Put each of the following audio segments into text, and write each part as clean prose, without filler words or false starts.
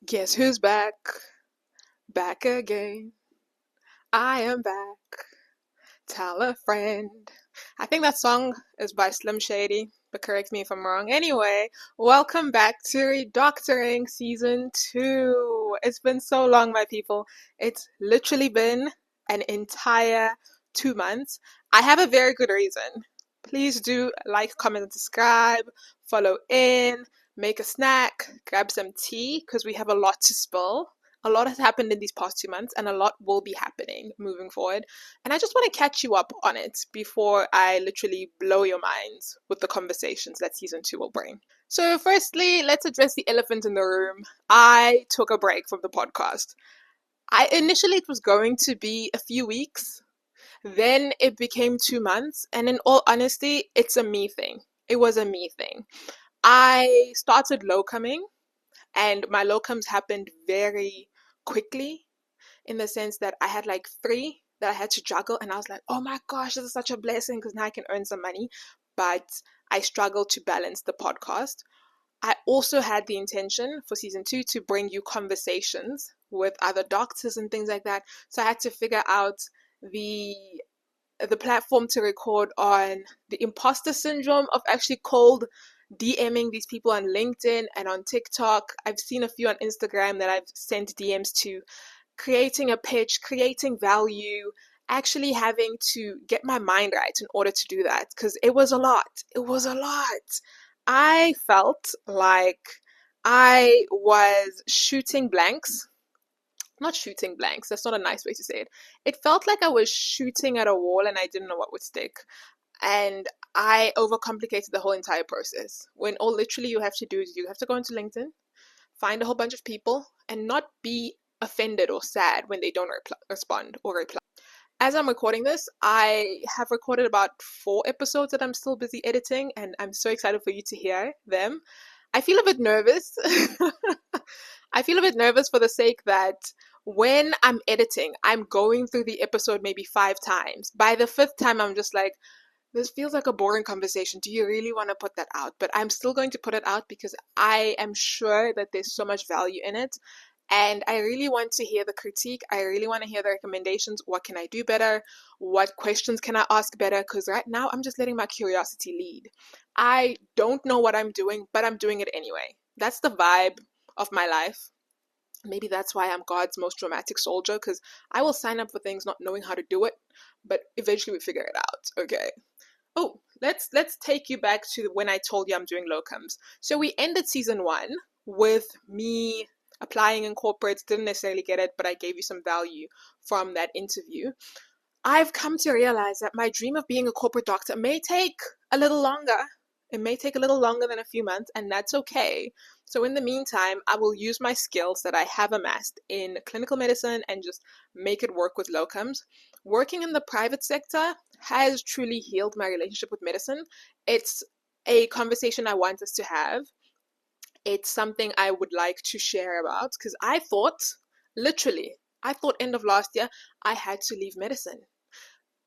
Guess who's back? Back again. I am back. Tell a friend. I think that song is by Slim Shady, but correct me if I'm wrong. Anyway, welcome back to Redoctoring Season 2. It's been so long, my people. It's literally been an entire 2 months. I have a very good reason. Please do like, comment, and subscribe. Follow in. Make a snack. Grab some tea because we have a lot to spill. A lot has happened in these past 2 months, and a lot will be happening moving forward. And I just want to catch you up on it before I literally blow your minds with the conversations that season 2 will bring. So, firstly, let's address the elephant in the room. I took a break from the podcast. Initially, it was going to be a few weeks, then it became 2 months, and in all honesty, it's a me thing. It was a me thing. I started locuming, and my locums happened very quickly in the sense that I had like 3 that I had to juggle, and I was like, oh my gosh, this is such a blessing because now I can earn some money. But I struggled to balance the podcast. I also had the intention for season 2 to bring you conversations with other doctors and things like that. So I had to figure out the platform to record on. The imposter syndrome of actually cold DMing these people on LinkedIn and on TikTok. I've seen a few on Instagram that I've sent DMs to. Creating a pitch, creating value, actually having to get my mind right in order to do that, because it was a lot. It was a lot. I felt like I was shooting blanks. Not shooting blanks, that's not a nice way to say it. It felt like I was shooting at a wall and I didn't know what would stick. And I overcomplicated the whole entire process. When all literally you have to do is you have to go into LinkedIn, find a whole bunch of people, and not be offended or sad when they don't respond or reply. As I'm recording this, I have recorded about 4 episodes that I'm still busy editing, and I'm so excited for you to hear them. I feel a bit nervous. I feel a bit nervous for the sake that when I'm editing, I'm going through the episode maybe 5 times. By the 5th time, I'm just like, this feels like a boring conversation. Do you really want to put that out? But I'm still going to put it out because I am sure that there's so much value in it. And I really want to hear the critique. I really want to hear the recommendations. What can I do better? What questions can I ask better? Because right now I'm just letting my curiosity lead. I don't know what I'm doing, but I'm doing it anyway. That's the vibe of my life. Maybe that's why I'm God's most dramatic soldier, because I will sign up for things not knowing how to do it, but eventually we figure it out. Okay. Oh, let's take you back to when I told you I'm doing locums. So we ended season 1 with me applying in corporates, didn't necessarily get it, but I gave you some value from that interview. I've come to realize that my dream of being a corporate doctor may take a little longer. It may take a little longer than a few months, and that's okay. So in the meantime, I will use my skills that I have amassed in clinical medicine and just make it work with locums. Working in the private sector has truly healed my relationship with medicine. It's a conversation I want us to have. It's something I would like to share about, because I thought end of last year I had to leave medicine.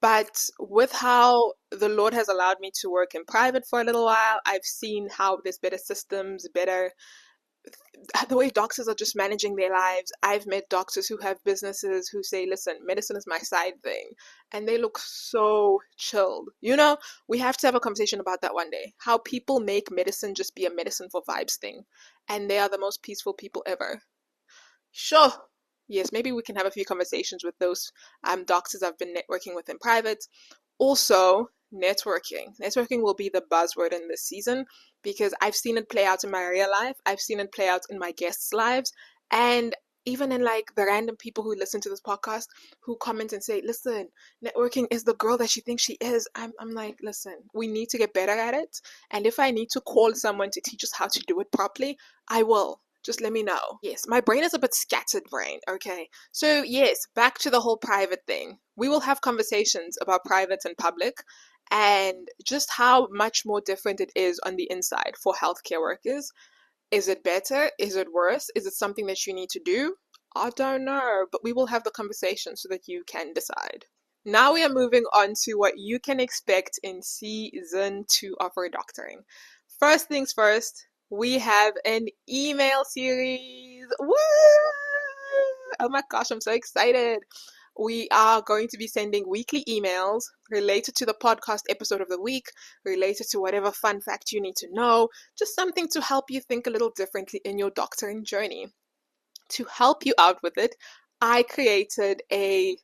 But with how the Lord has allowed me to work in private for a little while, I've seen how there's better systems, the way doctors are just managing their lives. I've met doctors who have businesses who say, listen, medicine is my side thing. And they look so chilled. We have to have a conversation about that one day. How people make medicine just be a medicine for vibes thing. And they are the most peaceful people ever. Sure. Yes, maybe we can have a few conversations with those doctors I've been networking with in private. Also, networking. Networking will be the buzzword in this season because I've seen it play out in my real life. I've seen it play out in my guests' lives. And even in like the random people who listen to this podcast who comment and say, listen, networking is the girl that she thinks she is. I'm like, listen, we need to get better at it. And if I need to call someone to teach us how to do it properly, I will. Just let me know. Yes, my brain is a bit scattered brain. Okay. So yes, back to the whole private thing. We will have conversations about private and public and just how much more different it is on the inside for healthcare workers. Is it better? Is it worse? Is it something that you need to do? I don't know, but we will have the conversation so that you can decide. Now we are moving on to what you can expect in season 2 of Redoctoring. First things first, we have an email series. Woo! Oh my gosh, I'm so excited. We are going to be sending weekly emails related to the podcast episode of the week, related to whatever fun fact you need to know, just something to help you think a little differently in your doctoring journey. To help you out with it, I created a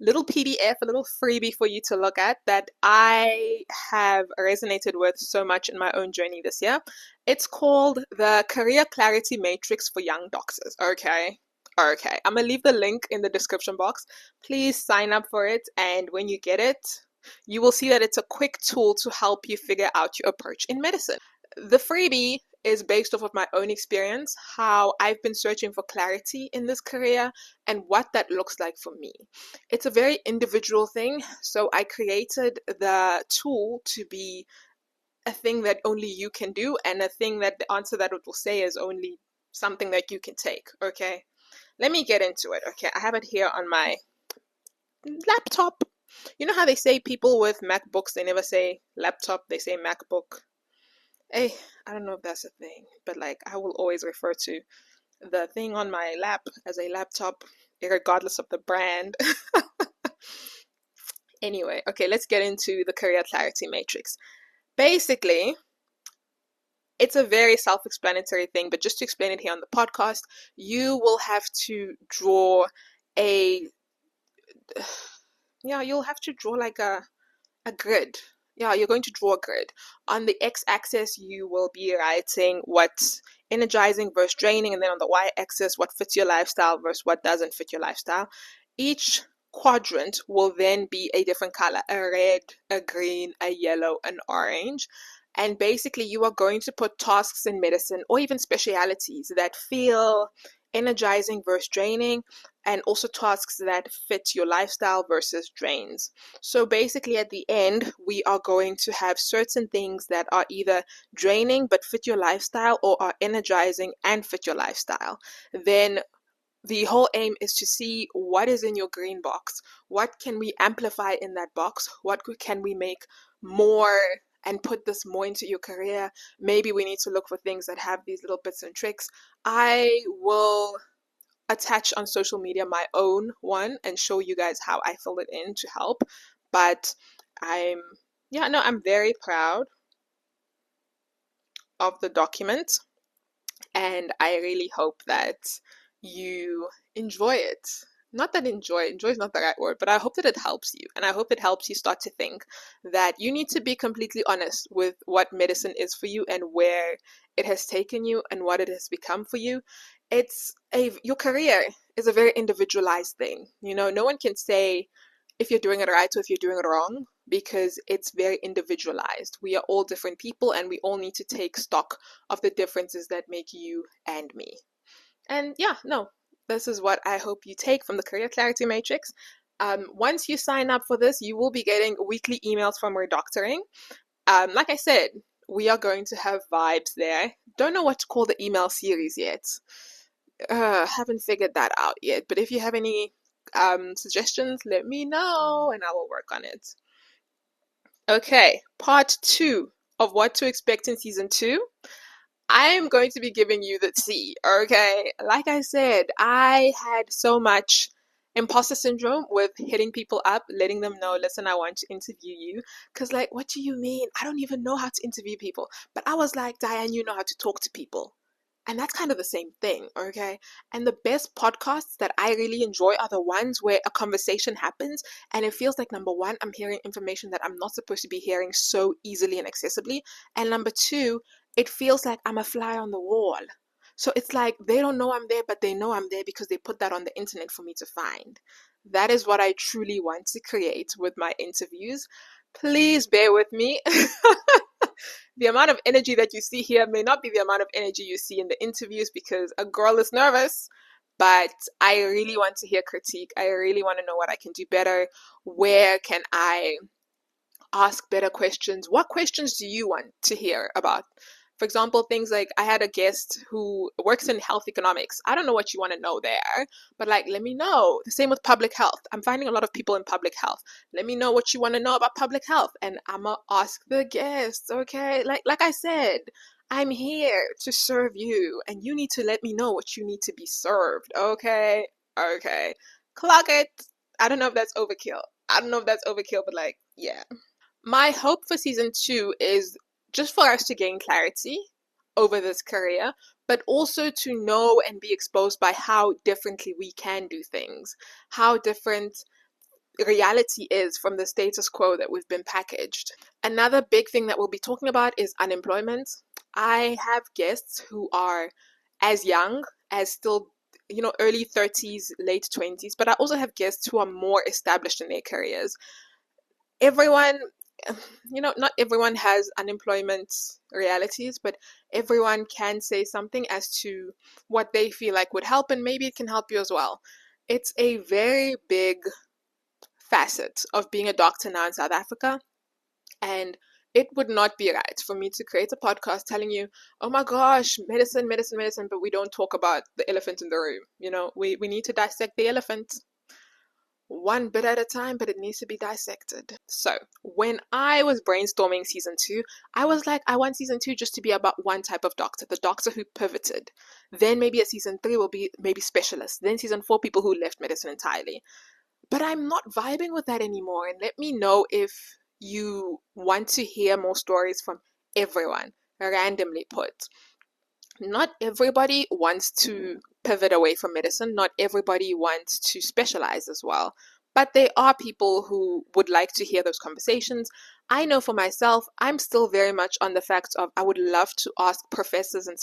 little PDF, a little freebie for you to look at that I have resonated with so much in my own journey this year. It's called the Career Clarity Matrix for Young Doctors. Okay. I'm gonna leave the link in the description box. Please sign up for it, and when you get it, you will see that it's a quick tool to help you figure out your approach in medicine. The freebie is based off of my own experience, how I've been searching for clarity in this career and what that looks like for me. It's a very individual thing, so I created the tool to be a thing that only you can do, and a thing that the answer that it will say is only something that you can take. Okay, let me get into it. Okay, I have it here on my laptop. You know how they say people with MacBooks, they never say laptop, they say MacBook. Hey, I don't know if that's a thing, but like I will always refer to the thing on my lap as a laptop, regardless of the brand. Anyway, okay, let's get into the career clarity matrix. Basically, it's a very self-explanatory thing, but just to explain it here on the podcast, you will have to draw a you'll have to draw like a grid. Yeah, you're going to draw a grid. On the x-axis, you will be writing what's energizing versus draining, and then on the y-axis, what fits your lifestyle versus what doesn't fit your lifestyle. Each quadrant will then be a different color: a red, a green, a yellow, an orange. And basically, you are going to put tasks in medicine or even specialities that feel energizing versus draining, and also tasks that fit your lifestyle versus drains. So basically, at the end, we are going to have certain things that are either draining but fit your lifestyle, or are energizing and fit your lifestyle. Then the whole aim is to see what is in your green box. What can we amplify in that box? What can we make more and put this more into your career? Maybe we need to look for things that have these little bits and tricks. I will attach on social media my own one and show you guys how I fill it in to help. But I'm very proud of the document, and I really hope that you enjoy it. Not that enjoy is not the right word, but I hope that it helps you. And I hope it helps you start to think that you need to be completely honest with what medicine is for you and where it has taken you and what it has become for you. Your career is a very individualized thing. No one can say if you're doing it right or if you're doing it wrong, because it's very individualized. We are all different people, and we all need to take stock of the differences that make you and me. And this is what I hope you take from the Career Clarity Matrix. Once you sign up for this, you will be getting weekly emails from Redoctoring. Like I said, we are going to have vibes there. Don't know what to call the email series yet. Haven't figured that out yet. But if you have any suggestions, let me know and I will work on it. Okay, part 2 of what to expect in season 2. I am going to be giving you the tea, okay? Like I said, I had so much imposter syndrome with hitting people up, letting them know, listen, I want to interview you. Because, like, what do you mean? I don't even know how to interview people. But I was like, Diane, you know how to talk to people. And that's kind of the same thing, okay? And the best podcasts that I really enjoy are the ones where a conversation happens and it feels like, number one, I'm hearing information that I'm not supposed to be hearing so easily and accessibly. And number two, it feels like I'm a fly on the wall. So it's like they don't know I'm there, but they know I'm there because they put that on the internet for me to find. That is what I truly want to create with my interviews. Please bear with me. The amount of energy that you see here may not be the amount of energy you see in the interviews, because a girl is nervous, but I really want to hear critique. I really want to know what I can do better. Where can I ask better questions? What questions do you want to hear about? For example, things like, I had a guest who works in health economics. I don't know what you want to know there, but like, let me know. The same with public health. I'm finding a lot of people in public health. Let me know what you want to know about public health, and I'ma ask the guests, okay? Like I said, I'm here to serve you, and you need to let me know what you need to be served, okay? Okay. Clock it. I don't know if that's overkill. But like, yeah. My hope for season 2 is just for us to gain clarity over this career, but also to know and be exposed by how differently we can do things, how different reality is from the status quo that we've been packaged. Another big thing that we'll be talking about is unemployment. I have guests who are as young as still, early 30s, late 20s, but I also have guests who are more established in their careers. Everyone, not everyone has unemployment realities, but everyone can say something as to what they feel like would help, and maybe it can help you as well. It's a very big facet of being a doctor now in South Africa. And it would not be right for me to create a podcast telling you, oh my gosh, medicine, medicine, medicine, but we don't talk about the elephant in the room. We need to dissect the elephant one bit at a time, but it needs to be dissected. So when I was brainstorming season 2, I was like, I want season 2 just to be about one type of doctor, the doctor who pivoted. Then maybe a season 3 will be maybe specialists. Then season 4, people who left medicine entirely. But I'm not vibing with that anymore. And let me know if you want to hear more stories from everyone, randomly put. Not everybody wants to pivot away from medicine. Not everybody wants to specialize as well. But there are people who would like to hear those conversations. I know for myself, I'm still very much on the fact of I would love to ask professors and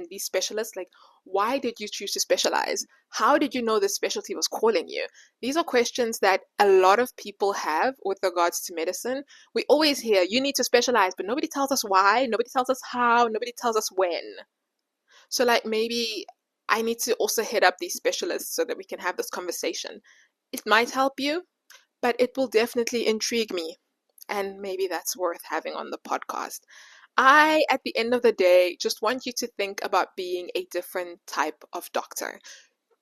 these specialists, like, why did you choose to specialize? How did you know this specialty was calling you? These are questions that a lot of people have with regards to medicine. We always hear, you need to specialize, but nobody tells us why, nobody tells us how, nobody tells us when. So like maybe I need to also hit up these specialists so that we can have this conversation. It might help you, but it will definitely intrigue me. And maybe that's worth having on the podcast. I, at the end of the day, just want you to think about being a different type of doctor.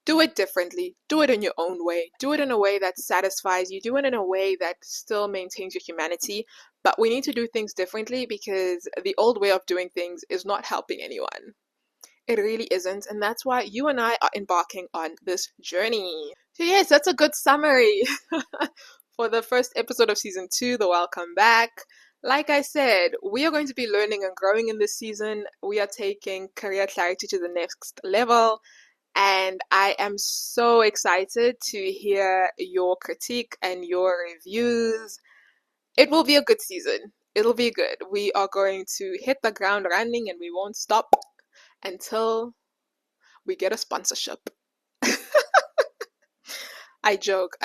Do it differently. Do it in your own way. Do it in a way that satisfies you. Do it in a way that still maintains your humanity. But we need to do things differently because the old way of doing things is not helping anyone. It really isn't. And that's why you and I are embarking on this journey. So yes, that's a good summary for the first episode of season 2, the welcome back. Like I said, we are going to be learning and growing in this season. We are taking career clarity to the next level. And I am so excited to hear your critique and your reviews. It will be a good season. It'll be good. We are going to hit the ground running and we won't stop until we get a sponsorship. I joke.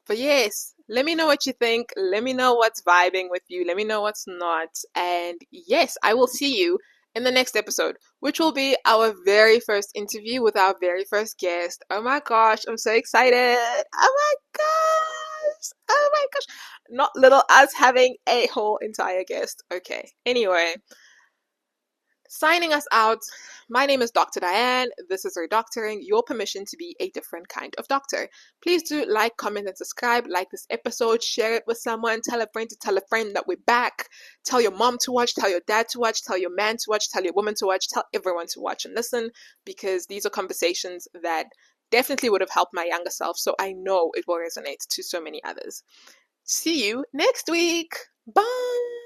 But yes, let me know what you think. Let me know what's vibing with you. Let me know what's not. And yes, I will see you in the next episode, which will be our very first interview with our very first guest. Oh my gosh, I'm so excited. Oh my gosh. Oh my gosh. Not little us having a whole entire guest. Okay. Anyway, signing us out, my name is Dr. Diane. This is Redoctoring, your permission to be a different kind of doctor. Please do like, comment, and subscribe. Like this episode, share it with someone, tell a friend to tell a friend that we're back. Tell your mom to watch, tell your dad to watch, tell your man to watch, tell your woman to watch, tell everyone to watch and listen, because these are conversations that definitely would have helped my younger self, so I know it will resonate to so many others. See you next week. Bye!